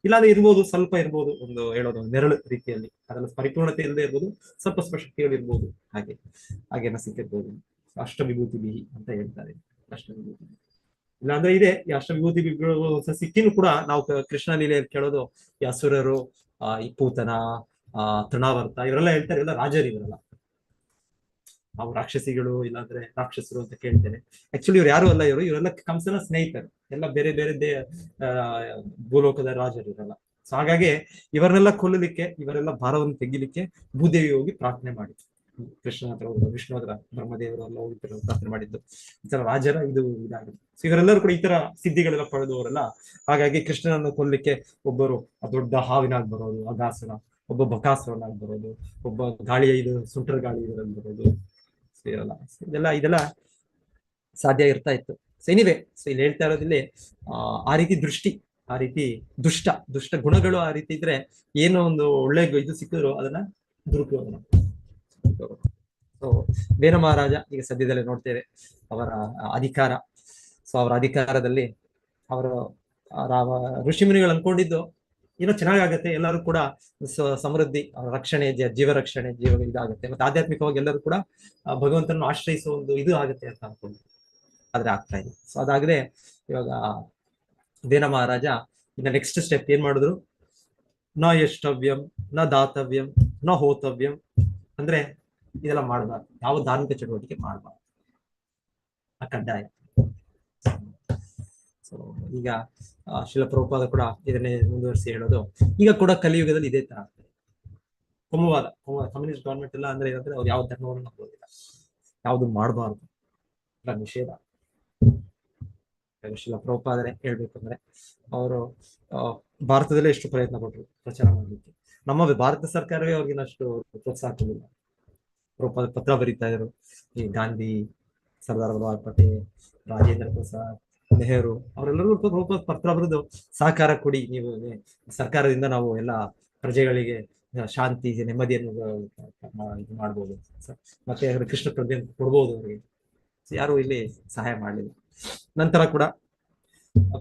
ಇಲ್ಲಾಂದ್ರೆ ಇರ್ಬೋದು, ಸ್ವಲ್ಪ ಇರ್ಬೋದು, ಒಂದು ಹೇಳೋದು ನೆರಳು ರೀತಿಯಲ್ಲಿ, ಅದೆಲ್ಲ ಪರಿಪೂರ್ಣತೆ ಇಲ್ಲದೆ ಇರ್ಬೋದು, ಸ್ವಲ್ಪ ಶಕ್ತಿಗಳು ಇರ್ಬೋದು, ಹಾಗೇನ ಸಿಕ್ಕಿರ್ಬೋದು. ಅಷ್ಟವಿಭೂತಿ ಬಿಹಿ ಅಂತ ಹೇಳ್ತಾರೆ. ಅಷ್ಟವಿಭೂತಿ ಇಲ್ಲಾಂದ್ರೆ ಇದೆ ಈ ಅಷ್ಟವಿಭೂತಿ ಬಿಗಳು ಸಿಕ್ಕಿನೂ ಕೂಡ ನಾವು ಕೃಷ್ಣ ಲೀಲೆಯಲ್ಲಿ ಕೇಳೋದು, ಈ ಅಸುರರು, ಈ ಪೂತನ, ತೃಣಾವರ್ತ ಇವರೆಲ್ಲ ಹೇಳ್ತಾರೆ, ಎಲ್ಲ ರಾಜರು ಇವರೆಲ್ಲ. ನಾವು ರಾಕ್ಷಸಿಗಳು ಇಲ್ಲಾಂದ್ರೆ ರಾಕ್ಷಸರು ಅಂತ ಕೇಳ್ತೇನೆ. ಆಕ್ಚುಲಿ ಇವ್ರು ಯಾರು ಅಲ್ಲ, ಇವರೆಲ್ಲ ಕಂಸನ ಸ್ನೇಹಿತರು, ಎಲ್ಲ ಬೇರೆ ಬೇರೆ ಭೂಲೋಕದ ರಾಜರು ಇವರೆಲ್ಲ. ಸೊ ಹಾಗಾಗಿ ಇವರನ್ನೆಲ್ಲ ಕೊಲ್ಲಲಿಕ್ಕೆ, ಇವರೆಲ್ಲ ಭಾರವನ್ನು ತೆಗಿಲಿಕ್ಕೆ ಭೂದೇವಿ ಹೋಗಿ ಪ್ರಾರ್ಥನೆ ಮಾಡಿದ್ರು. ಕೃಷ್ಣ ಹತ್ರ, ವಿಷ್ಣು ಹತ್ರ, ಬ್ರಹ್ಮದೇವರೆಲ್ಲ ಹೋಗಿ ಪ್ರಾರ್ಥನೆ ಮಾಡಿದ್ದು. ಈ ತರ ರಾಜರ ಇದಾಗಿದೆ. ಸೊ ಇವರೆಲ್ಲರೂ ಕೂಡ ಈ ತರ ಸಿದ್ಧಿಗಳೆಲ್ಲ ಪಡೆದವರೆಲ್ಲ. ಹಾಗಾಗಿ ಕೃಷ್ಣನನ್ನು ಕೊಲ್ಲಿಕ್ಕೆ ಒಬ್ಬರು ದೊಡ್ಡ ಹಾವಿನಾಗಿ ಬರೋದು ಅಗಾಸುರ, ಒಬ್ಬ ಬಕಾಸುರನಾಗಿ ಬರೋದು, ಒಬ್ಬ ಗಾಳಿಯ ಸುಂಟರ ಗಾಳಿ ಇದರಲ್ಲಿ ಬರೋದು. ಇದೆಲ್ಲ ಸಾಧ್ಯ ಇರ್ತಾ ಇತ್ತು. ಸೊ ಎನಿವೆ, ಸೊ ಇಲ್ಲಿ ಹೇಳ್ತಾ ಇರೋದಿಲ್ಲಿ ಆ ರೀತಿ ದೃಷ್ಟಿ, ಆ ರೀತಿ ದುಷ್ಟ ಗುಣಗಳು ಆ ರೀತಿ ಇದ್ರೆ ಏನೋ ಒಂದು ಒಳ್ಳೆ ಇದು ಸಿಕ್ಕಿದ್ರು ಅದನ್ನ ದುರುಪಯೋಗ. ಸೊ ವೇನ ಮಹಾರಾಜ ಈಗ ಸದ್ಯದಲ್ಲೇ ನೋಡ್ತೇವೆ ಅವರ ಅಧಿಕಾರ. ಸೊ ಅವರ ಅಧಿಕಾರದಲ್ಲಿ ಅವರು ಋಷಿಮುನಿಗಳು ಅನ್ಕೊಂಡಿದ್ದು ಏನೋ ಚೆನ್ನಾಗಾಗತ್ತೆ, ಎಲ್ಲರೂ ಕೂಡ ಸಮೃದ್ಧಿ, ರಕ್ಷಣೆ, ಜೀವ ಇದಾಗುತ್ತೆ, ಮತ್ತೆ ಆಧ್ಯಾತ್ಮಿಕವಾಗಿ ಎಲ್ಲರೂ ಕೂಡ ಭಗವಂತನನ್ನು ಆಶ್ರಯಿಸುವ ಒಂದು ಇದು ಆಗುತ್ತೆ ಅಂತ ಅನ್ಕೊಂಡು, ಆದ್ರೆ ಆಗ್ತಾ ಇದೆ. ಸೊ ಅದಾಗದೆ ಇವಾಗ ವೇನ ಮಹಾರಾಜ ಇನ್ನ ನೆಕ್ಸ್ಟ್ ಸ್ಟೆಪ್ ಏನ್ ಮಾಡಿದ್ರು, ನ ಯಷ್ಟವ್ಯಂ ನ ದಾತವ್ಯಂ ನ ಹೋತವ್ಯಂ, ಅಂದ್ರೆ ಇದೆಲ್ಲ ಮಾಡಬಾರ್ದು, ಯಾವ ಧಾರ್ಮಿಕ ಚಟುವಟಿಕೆ ಮಾಡಬಾರ್ದು, ಕಡ್ಡಾಯ. ಸೊ ಈಗ ಶಿಲ ಪ್ರಭುಪಾದ ಕೂಡ ಇದನ್ನೇ ಮುಂದುವರಿಸಿ ಹೇಳೋದು, ಈಗ ಕೂಡ ಕಲಿಯುಗದಲ್ಲಿ ಇದೇ ತರ ಆಗ್ತದೆ. ಕೋಮುವಾದ ಕಮ್ಯುನಿಸ್ಟ್ ಗವರ್ಮೆಂಟ್ ಎಲ್ಲ ಅಂದ್ರೆ ಏನಂದ್ರೆ ಅವ್ರು ಯಾವ ಧರ್ಮವನ್ನು ನಂಬೋದಿಲ್ಲ, ಯಾವ್ದು ಮಾಡಬಾರ್ದು, ನಿಷೇಧ. ಶಿಲ ಪ್ರಭುಪಾದರೆ ಹೇಳ್ಬೇಕಂದ್ರೆ ಅವರು ಭಾರತದಲ್ಲೇ ಎಷ್ಟು ಪ್ರಯತ್ನ ಪಟ್ಟರು ಪ್ರಚಾರ ಮಾಡಲಿಕ್ಕೆ. ನಮ್ಮ ಭಾರತ ಸರ್ಕಾರವೇ ಅವ್ರಿಗೆ ಅಷ್ಟು ಪ್ರೋತ್ಸಾಹ ಕೊಡಲಿಲ್ಲ. ಪ್ರಭುಪಾದ ಪತ್ರ ಬರೀತಾ ಇದ್ರು, ಈ ಗಾಂಧಿ, ಸರ್ದಾರ್ ವಲ್ಲಭಾಯ್ ಪಟೇಲ್, ರಾಜೇಂದ್ರ ಪ್ರಸಾದ್, ನೆಹರು ಅವರೆಲ್ಲರೂ ಪ್ರಭುಪಾದ ಪತ್ರ ಬರೆದು ಸಹಕಾರ ಕೊಡಿ, ನೀವು ಸರ್ಕಾರದಿಂದ ನಾವು ಎಲ್ಲ ಪ್ರಜೆಗಳಿಗೆ ಶಾಂತಿ ನೆಮ್ಮದಿಯನ್ನು ಇದು ಮಾಡ್ಬೋದು, ಮತ್ತೆ ಕೃಷ್ಣ ಪ್ರಜ್ಞೆ ಕೊಡ್ಬೋದು ಅವರಿಗೆ. ಯಾರು ಇಲ್ಲಿ ಸಹಾಯ ಮಾಡಲಿಲ್ಲ. ನಂತರ ಕೂಡ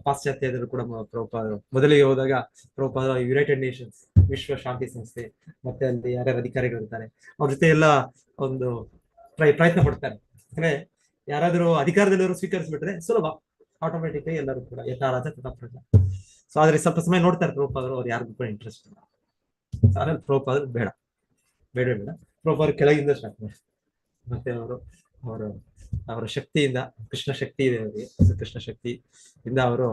ಪಾಶ್ಚಾತ್ಯರು ಕೂಡ ಪ್ರಭುಪಾದರು ಮೊದಲಿಗೆ ಹೋದಾಗ ಪ್ರಭುಪಾದ ಯುನೈಟೆಡ್ ನೇಷನ್ಸ್, ವಿಶ್ವ ಶಾಂತಿ ಸಂಸ್ಥೆ, ಮತ್ತೆ ಅಲ್ಲಿ ಯಾರ್ಯಾರು ಅಧಿಕಾರಿಗಳು ಇರ್ತಾರೆ ಅವ್ರ ಜೊತೆ ಎಲ್ಲ ಒಂದು ಪ್ರಯತ್ನ ಪಡ್ತಾರೆ. ಅಂದ್ರೆ ಯಾರಾದ್ರೂ ಅಧಿಕಾರದಲ್ಲಿವರು ಸ್ವೀಕರಿಸ್ಬಿಟ್ರೆ ಸುಲಭ, ಆಟೋಮೆಟಿಕ್ ಆಗಿ ಎಲ್ಲರೂ ಕೂಡ ಯಥಾರಾಜ ತಥಾ ಪ್ರಜಾ. ಸೊ ಆದ್ರೆ ಸ್ವಲ್ಪ ಸಮಯ ನೋಡ್ತಾರೆ ಪ್ರಭುಪಾದರು, ಅವ್ರು ಯಾರಿಗೂ ಕೂಡ ಇಂಟ್ರೆಸ್ಟ್ ಇಲ್ಲ. ಆದ್ರೆ ಪ್ರಭುಪಾದರು ಬೇಡ ಪ್ರಭುಪಾದರು ಕೆಳಗಿಂದ ಸ್ಟಾರ್ಟ್ ಮಾಡಿ, ಮತ್ತೆ ಅವರ ಶಕ್ತಿಯಿಂದ, ಕೃಷ್ಣ ಶಕ್ತಿ ಇದೆ ಅವರಿಗೆ, ಕೃಷ್ಣ ಶಕ್ತಿಯಿಂದ ಅವರು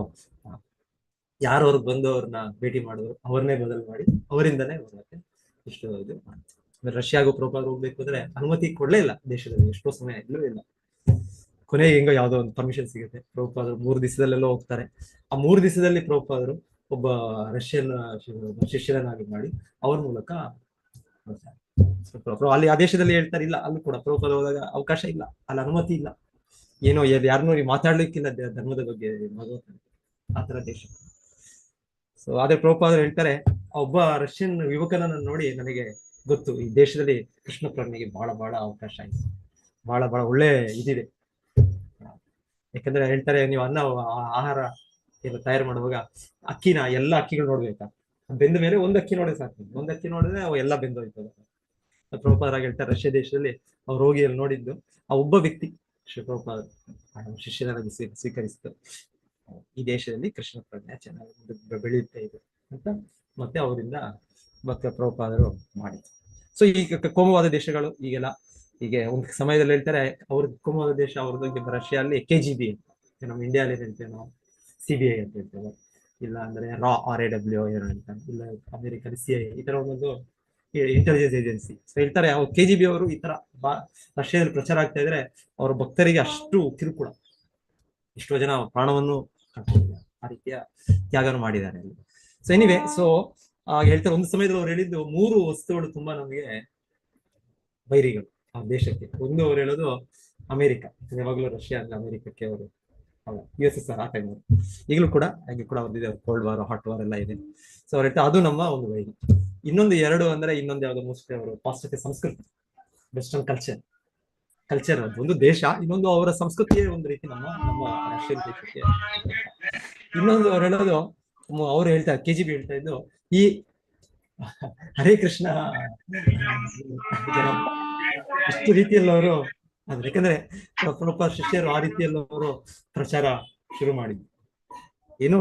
ಯಾರು ಅವ್ರಿಗೆ ಬಂದು ಅವ್ರನ್ನ ಭೇಟಿ ಮಾಡಿದ್ರು ಅವ್ರನ್ನೇ ಬದಲು ಮಾಡಿ ಅವರಿಂದನೇ ಮತ್ತೆ ಇಷ್ಟು ಇದು ಮಾಡ್ತಾರೆ. ರಷ್ಯಾಗೂ ಪ್ರಭುಪಾದರು ಹೋಗ್ಬೇಕು ಅಂದ್ರೆ ಅನುಮತಿ ಕೊಡ್ಲೇ ಇಲ್ಲ ದೇಶದಲ್ಲಿ, ಎಷ್ಟೋ ಸಮಯ ಇಲ್ಲವೇ ಇಲ್ಲ. ಕೊನೆಗೆ ಹೆಂಗೋ ಯಾವ್ದೋ ಒಂದು ಪರ್ಮಿಷನ್ ಸಿಗುತ್ತೆ. ಪ್ರಭುಪಾದರು 3 ದಿವಸದಲ್ಲೆಲ್ಲ ಹೋಗ್ತಾರೆ. ಆ 3 ದಿವಸದಲ್ಲಿ ಪ್ರಭುಪಾದರು ಒಬ್ಬ ರಷ್ಯನ್ ಶಿಷ್ಯರನ್ನಾಗಿ ಮಾಡಿ ಅವ್ರ ಮೂಲಕ ಅಲ್ಲಿ ಆ ದೇಶದಲ್ಲಿ ಹೇಳ್ತಾರೆ, ಇಲ್ಲ ಅಲ್ಲಿ ಕೂಡ ಪ್ರಭುಪಾದ ಹೋದಾಗ ಅವಕಾಶ ಇಲ್ಲ, ಅಲ್ಲಿ ಅನುಮತಿ ಇಲ್ಲ, ಏನೋ ಯಾರನ್ನೂ ಮಾತಾಡ್ಲಿಕ್ಕಿಲ್ಲ ಧರ್ಮದ ಬಗ್ಗೆ, ಭಗವಂತನ ಆತರ ದೇಶ. ಸೊ ಆದ್ರೆ ಪ್ರಭುಪಾದರು ಹೇಳ್ತಾರೆ, ಒಬ್ಬ ರಷ್ಯನ್ ಯುವಕನನ್ನು ನೋಡಿ ನನಗೆ ಗೊತ್ತು ಈ ದೇಶದಲ್ಲಿ ಕೃಷ್ಣ ಪ್ರಜ್ಞೆಗೆ ಬಹಳ ಅವಕಾಶ ಇದೆ, ಬಹಳ ಒಳ್ಳೆ ಇದಿದೆ. ಯಾಕಂದ್ರೆ ಹೇಳ್ತಾರೆ, ನೀವು ಆಹಾರ ಏನು ತಯಾರು ಮಾಡುವಾಗ ಎಲ್ಲ ಅಕ್ಕಿಗಳು ನೋಡ್ಬೇಕಾ, ಬೆಂದ ಮೇಲೆ ಒಂದು ಅಕ್ಕಿ ನೋಡಿದ್ರೆ ಸಾಕು, ಒಂದು ಅಕ್ಕಿ ನೋಡಿದ್ರೆ ಅವು ಎಲ್ಲ ಬೆಂದೋಯ್ತದೆ. ಪ್ರಭುಪಾದರಾಗಿ ಹೇಳ್ತಾರೆ, ರಷ್ಯಾ ದೇಶದಲ್ಲಿ ಅವ್ರು ಹೋಗಿ ಅಲ್ಲಿ ನೋಡಿದ್ದು ಆ ಒಬ್ಬ ವ್ಯಕ್ತಿ ಪ್ರಭುಪಾದ ಶಿಷ್ಯನಾಗಿ ಸ್ವೀಕರಿಸಿತು, ಈ ದೇಶದಲ್ಲಿ ಕೃಷ್ಣ ಪ್ರಜ್ಞೆ ಚೆನ್ನಾಗಿ ಬೆಳೆಯುತ್ತಾ ಇದೆ ಅಂತ ಮತ್ತೆ ಅವರಿಂದ ಮತ್ತೆ ಪ್ರಭುಪಾದರು ಮಾಡಿದ್ರು. ಸೊ ಈಗ ಕೋಮುವಾದ ದೇಶಗಳು ಈಗೆಲ್ಲ ಹೀಗೆ ಒಂದು ಸಮಯದಲ್ಲಿ ಹೇಳ್ತಾರೆ, ಅವ್ರ ಕೋಮುವಾದ ದೇಶ ಅವ್ರದ್ದು ರಷ್ಯಾ ಅಲ್ಲಿ KGB ಅಂತ, ನಮ್ಮ ಇಂಡಿಯಾದಲ್ಲಿ ಹೇಳ್ತೇವೆ ನಾವು CBI ಅಂತ ಹೇಳ್ತೇವೆ, ಇಲ್ಲ ಅಂದ್ರೆ RAW ಏನೋ ಅಂತ, ಇಲ್ಲ ಅಮೆರಿಕನ್ CIA, ಈ ತರ ಒಂದೊಂದು ಇಂಟೆಲಿಜೆನ್ಸ್ ಏಜೆನ್ಸಿ. ಸೊ ಹೇಳ್ತಾರೆ ಅವ್ರು KGB ಅವರು ಈ ತರ ರಷ್ಯಾದಲ್ಲಿ ಪ್ರಚಾರ ಆಗ್ತಾ ಇದ್ರೆ ಅವ್ರ ಭಕ್ತರಿಗೆ ಅಷ್ಟು ಕಿರುಕುಳ, ಎಷ್ಟೋ ಜನ ಪ್ರಾಣವನ್ನು ಕಳ್ಕೊಂಡಿದ್ದಾರೆ, ಆ ರೀತಿಯ ತ್ಯಾಗವನ್ನು ಮಾಡಿದ್ದಾರೆ. ಸೊ ಎನಿವೆ, ಸೊ ಹೇಳ್ತಾರೆ ಒಂದು ಸಮಯದಲ್ಲಿ ಅವ್ರು ಹೇಳಿದ್ದು 3 ವಸ್ತುಗಳು ತುಂಬಾ ನಮಗೆ ವೈರಿಗಳು ಆ ದೇಶಕ್ಕೆ. ಒಂದು ಅವ್ರು ಹೇಳೋದು ಅಮೆರಿಕ, ಯಾವಾಗಲೂ ರಷ್ಯಾ ಅಂದ್ರೆ ಅಮೆರಿಕಕ್ಕೆ ಅವರು USSR ಆ ಟೈಮ್, ಈಗಲೂ ಕೂಡ ಹಾಗೆ ಕೂಡ ಅವ್ರದ್ದು ಕೋಲ್ಡ್ ವಾರ್, ಹಾಟ್ ವಾರ್ ಎಲ್ಲ ಇದೆ. ಸೊ ಅವ್ರು ಹೇಳ್ತಾರೆ ಅದು ನಮ್ಮ ಒಂದು ವೈರಿ. ಇನ್ನೊಂದು 2 ಅಂದ್ರೆ ಇನ್ನೊಂದು ಯಾವ್ದು ಮೋಸ್ಟ್ಲಿ ಅವರು ಪಾಶ್ಚಾತ್ಯ ಸಂಸ್ಕೃತಿ, ವೆಸ್ಟರ್ನ್ ಕಲ್ಚರ್ ಒಂದು ದೇಶ, ಇನ್ನೊಂದು ಅವರ ಸಂಸ್ಕೃತಿಯೇ ಒಂದು ರೀತಿ ನಮ್ಮ ರಷ್ಯನ್ ದೇಶಕ್ಕೆ. ಇನ್ನೊಂದು ಅವ್ರು ಹೇಳೋದು, ಅವ್ರು ಹೇಳ್ತಾರೆ KGB ಹೇಳ್ತಾ ಇದ್ದು ಈ ಹರೇ ಕೃಷ್ಣ ಜನ, ಇಷ್ಟು ರೀತಿಯಲ್ಲಿ ಅವರು ಅದ್ರ ಯಾಕಂದ್ರೆ ಪ್ರಭುಪಾದ ಶಿಷ್ಯರು ಆ ರೀತಿಯಲ್ಲಿ ಅವರು ಪ್ರಚಾರ ಶುರು ಮಾಡಿದ್ರು. ಏನೋ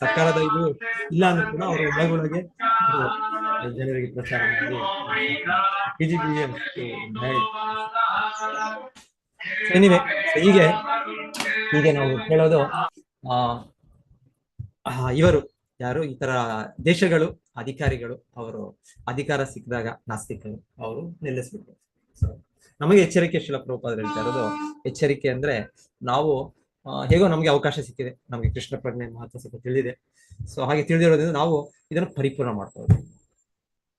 ಸರ್ಕಾರದ ಇದು ಇಲ್ಲ ಅಂದ್ರೂ ಕೂಡ ಅವರ ಒಳಗೊಳಗೆ ಜನರಿಗೆ ಪ್ರಚಾರ ಮಾಡಿ KGB ಎನಿವೆ, ಹೀಗೆ ನಾವು ಹೇಳೋದು ಇವರು ಯಾರು ಈ ತರ ದೇಶಗಳು ಅಧಿಕಾರಿಗಳು ಅವರು ಅಧಿಕಾರ ಸಿಕ್ಕಿದಾಗ ನಾಸ್ತಿಕರು ಅವರು ನಿಲ್ಲಿಸ್ಬಿಟ್ರು. ಸೊ ನಮಗೆ ಎಚ್ಚರಿಕೆ ಶಿಲ ಪ್ರಭುಪಾದರು ಹೇಳ್ತಾ ಇರೋದು, ಎಚ್ಚರಿಕೆ ಅಂದ್ರೆ ನಾವು ಹೇಗೋ ನಮ್ಗೆ ಅವಕಾಶ ಸಿಕ್ಕಿದೆ, ನಮ್ಗೆ ಕೃಷ್ಣ ಪ್ರಜ್ಞೆ ಮಹತ್ವ ಸ್ವಲ್ಪ ತಿಳಿದಿದೆ. ಸೊ ಹಾಗೆ ತಿಳಿದಿರೋದ್ರಿಂದ ನಾವು ಇದನ್ನು ಪರಿಪೂರ್ಣ ಮಾಡ್ಬೋದು.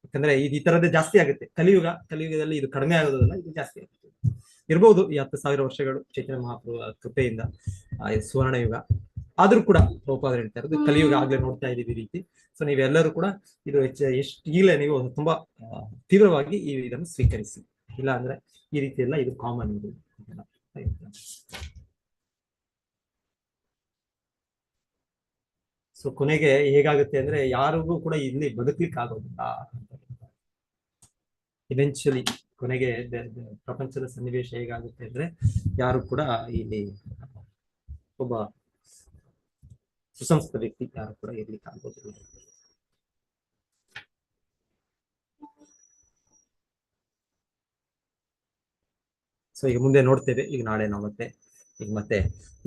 ಯಾಕಂದ್ರೆ ಈ ತರದ್ದೇ ಜಾಸ್ತಿ ಆಗುತ್ತೆ. ಕಲಿಯುಗದಲ್ಲಿ ಇದು ಕಡಿಮೆ ಆಗೋದಿಲ್ಲ, ಇದು ಜಾಸ್ತಿ ಆಗುತ್ತೆ. ಇರ್ಬೋದು ಈ 10,000 ವರ್ಷಗಳು ಚೈತನ್ಯ ಮಹಾಪ್ರಭು ಕೃಪೆಯಿಂದ ಸುವರ್ಣ ಯುಗ. ಆದ್ರೂ ಕೂಡ ಪ್ರಭುಪಾದರು ಹೇಳ್ತಾ ಇರೋದು ಕಲಿಯುಗ ಆಗ್ಲೇ ನೋಡ್ತಾ ಇದೀವಿ ಈ ರೀತಿ. ಸೊ ನೀವೆಲ್ಲರೂ ಕೂಡ ಇದು ಈಗಲೇ ನೀವು ತುಂಬಾ ತೀವ್ರವಾಗಿ ಇದನ್ನು ಸ್ವೀಕರಿಸಿ, ಇಲ್ಲ ಅಂದ್ರೆ ಈ ರೀತಿ ಎಲ್ಲ ಇದು ಕಾಮನ್ ಇದು. ಸೊ ಕೊನೆಗೆ ಹೇಗಾಗುತ್ತೆ ಅಂದ್ರೆ ಯಾರಿಗೂ ಕೂಡ ಇಲ್ಲಿ ಬದುಕ್ಲಿಕ್ಕೆ ಆಗೋದಿಲ್ಲ. ಇವೆಂಚುಲಿ ಕೊನೆಗೆ ಪ್ರಪಂಚದ ಸನ್ನಿವೇಶ ಹೇಗಾಗುತ್ತೆ ಅಂದ್ರೆ ಯಾರು ಕೂಡ ಇಲ್ಲಿ ಒಬ್ಬ ಸುಸಂಸ್ಕೃತ ವ್ಯಕ್ತಿ ಯಾರು ಕೂಡ ಇರ್ಲಿಕ್ಕೆ ಆಗೋದಿಲ್ಲ. ಸೊ ಈಗ ಮುಂದೆ ನೋಡ್ತೇವೆ, ಈಗ ನಾಳೆ ನಾವು ಮತ್ತೆ ಈಗ ಮತ್ತೆ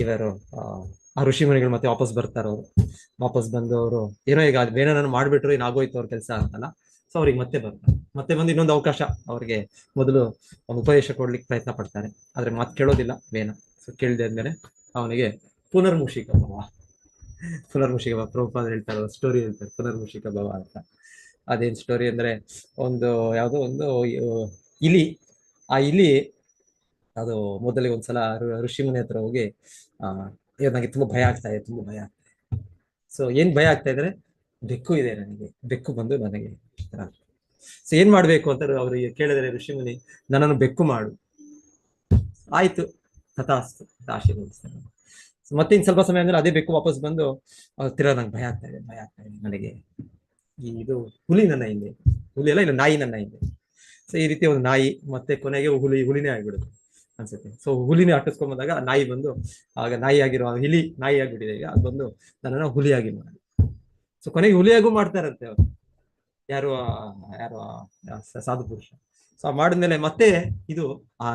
ಇವರು ಆ ಋಷಿ ಮುನಿಗಳು ಮತ್ತೆ ವಾಪಸ್ ಬರ್ತಾರ. ಅವರು ವಾಪಸ್ ಬಂದು ಅವರು ಏನೋ ಈಗ ಬೇರೆನನ್ನು ಮಾಡ್ಬಿಟ್ರು, ಏನಾಗೋಯ್ತು ಅವ್ರ ಕೆಲಸ ಅಂತಲ್ಲ. ಸೊ ಅವ್ರಿಗೆ ಮತ್ತೆ ಬರ್ತಾರೆ, ಮತ್ತೆ ಬಂದು ಇನ್ನೊಂದು ಅವಕಾಶ ಅವ್ರಿಗೆ. ಮೊದಲು ಒಂದು ಉಪದೇಶ ಕೊಡ್ಲಿಕ್ಕೆ ಪ್ರಯತ್ನ ಪಡ್ತಾರೆ, ಆದ್ರೆ ಮಾತು ಕೇಳೋದಿಲ್ಲ ವೇನ. ಸೊ ಕೇಳಿದಾದ್ಮೇಲೆ ಅವನಿಗೆ ಪುನರ್ಮುಷಿಕ ಭವ, ಪುನರ್ಮುಷಿಕ ಭವ ಪ್ರಭುಪಾದ ಹೇಳ್ತಾರೆ, ಸ್ಟೋರಿ ಹೇಳ್ತಾರೆ ಪುನರ್ಮುಷಿಕ ಭವ ಅಂತ. ಅದೇನ್ ಸ್ಟೋರಿ ಅಂದ್ರೆ, ಒಂದು ಯಾವುದೋ ಒಂದು ಇಲಿ, ಆ ಇಲಿ ಅದು ಮೊದಲಿಗೆ ಒಂದ್ಸಲ ಋಷಿ ಮುನಿ ಹತ್ರ ಹೋಗಿ ನನಗೆ ತುಂಬಾ ಭಯ ಆಗ್ತಾ ಇದೆ, ತುಂಬಾ ಭಯ ಆಗ್ತಾ ಇದೆ. ಸೊ ಏನ್ ಭಯ ಆಗ್ತಾ ಇದ್ರೆ, ಬೆಕ್ಕು ಇದೆ ನನಗೆ, ಬೆಕ್ಕು ಬಂದು ನನಗೆ. ಸೊ ಏನ್ ಮಾಡ್ಬೇಕು ಅಂತ ಅವ್ರಿಗೆ ಕೇಳಿದರೆ ಋಷಿ ಮುನಿ, ನನ್ನನ್ನು ಬೆಕ್ಕು ಮಾಡು. ಆಯ್ತು, ತಥಾಸ್ತು ಅಂತ ಆಶೀರ್ವದಿಸ್ತಾರೆ. ಮತ್ತೆ ಇನ್ ಸ್ವಲ್ಪ ಸಮಯ ಅಂದ್ರೆ ಅದೇ ಬೆಕ್ಕು ವಾಪಸ್ ಬಂದು, ತಿರ್ಗಾ ನಂಗೆ ಭಯ ಆಗ್ತಾ ಇದೆ, ಭಯ ಆಗ್ತಾ ಇದೆ ನನಗೆ, ಇದು ಹುಲಿ ನನ್ನ ಹಿಂದೆ, ಹುಲಿ ಅಲ್ಲ ಇಲ್ಲ ನಾಯಿ ನನ್ನ ಹಿಂದೆ. ಸೊ ಈ ರೀತಿ ಒಂದು ನಾಯಿ, ಮತ್ತೆ ಕೊನೆಗೆ ಹುಲಿನೇ ಆಗ್ಬಿಡುದು ಅನ್ಸುತ್ತೆ. ಸೊ ಹುಲಿನೇ ಅಟ್ಟಿಸ್ಕೊಂಡ್ ಬಂದಾಗ ನಾಯಿ ಬಂದು, ಆಗ ನಾಯಿ ಆಗಿರೋ ಇಲಿ ನಾಯಿ ಆಗ್ಬಿಟ್ಟಿದೆ, ಈಗ ಅದು ಬಂದು ನನ್ನನ್ನು ಹುಲಿಯಾಗಿ ಮಾಡಿ. ಸೊ ಕೊನೆಗೆ ಹುಲಿಯಾಗೂ ಮಾಡ್ತಾರಂತೆ ಅವರು, ಯಾರು ಯಾರು ಸಾಧು ಪುರುಷ. ಸೊ ಮಾಡಿದ್ಮೇಲೆ ಮತ್ತೆ ಇದು ಆ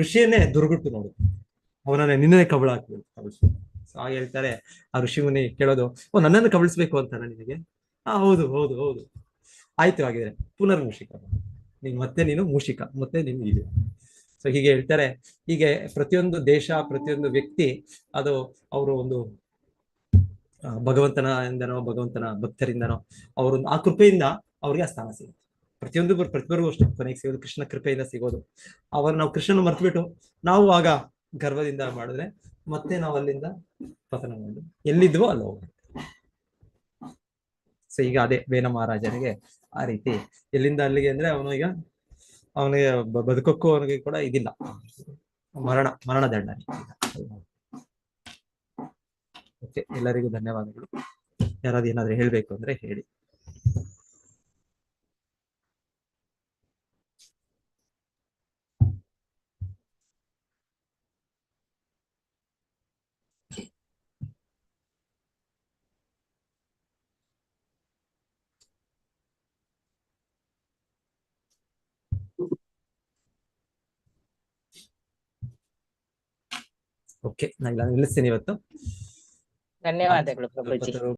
ಋಷಿಯನ್ನೇ ದುರ್ಗುಟ್ಟು ನೋಡು, ಅವನನ್ನೇ ನಿನ್ನೆ ಕಬಳಿಸ್ಬೇಕು. ಸೊ ಹಾಗೆ ಹೇಳ್ತಾರೆ, ಆ ಋಷಿ ಮುನಿ ಕೇಳೋದು, ಓ ನನ್ನನ್ನು ಕಬಳಿಸ್ಬೇಕು ಅಂತಾನ ನಿನಗೆ? ಹೌದು ಹೌದು ಹೌದು, ಆಯ್ತು ಹಾಗಿದ್ರೆ ಪುನರ್ಮೂಷಿಕ, ನೀನು ಮೂಷಿಕ, ಮತ್ತೆ ನೀನು ಇದು. ಸೊ ಹೀಗೆ ಹೇಳ್ತಾರೆ. ಹೀಗೆ ಪ್ರತಿಯೊಂದು ದೇಶ, ಪ್ರತಿಯೊಂದು ವ್ಯಕ್ತಿ, ಅದು ಅವರು ಒಂದು ಭಗವಂತನ ಭಕ್ತರಿಂದನೋ ಅವರೊಂದು ಆ ಕೃಪೆಯಿಂದ ಅವ್ರಿಗೆ ಆ ಸ್ಥಾನ ಸಿಗುತ್ತೆ. ಪ್ರತಿಯೊಬ್ಬರಿಗೂ ಅಷ್ಟೇ ಕೊನೆಗೆ ಸಿಗೋದು ಕೃಷ್ಣ ಕೃಪೆಯಿಂದ ಸಿಗೋದು. ನಾವು ಕೃಷ್ಣನ ಮರ್ತ್ಬಿಟ್ಟು ನಾವು ಆಗ ಗರ್ವದಿಂದ ಮಾಡಿದ್ರೆ ಮತ್ತೆ ನಾವು ಅಲ್ಲಿಂದ ಪತನ ಮಾಡಿ ಎಲ್ಲಿದ್ವೋ ಅಲ್ಲಿ ಹೋಗ್ಬೇಕು. ಸೊ ಈಗ ಅದೇ ವೇನ ಮಹಾರಾಜನಿಗೆ ಆ ರೀತಿ ಎಲ್ಲಿಂದ ಅಲ್ಲಿಗೆ ಅಂದ್ರೆ, ಅವನಿಗೆ ಬದುಕೋಕ್ಕೂ ಅವನಿಗೆ ಕೂಡ ಇದಿಲ್ಲ, ಮರಣ ದಂಡ. ಓಕೆ, ಎಲ್ಲರಿಗೂ ಧನ್ಯವಾದಗಳು. ಯಾರಾದ್ರೂ ಏನಾದ್ರೂ ಹೇಳ್ಬೇಕು ಅಂದ್ರೆ ಹೇಳಿ. ಓಕೆ, ನಾನು ನಿಲ್ಲಿಸ್ತೀನಿ ಇವತ್ತು. ಧನ್ಯವಾದಗಳು ಪ್ರಭುಜಿ.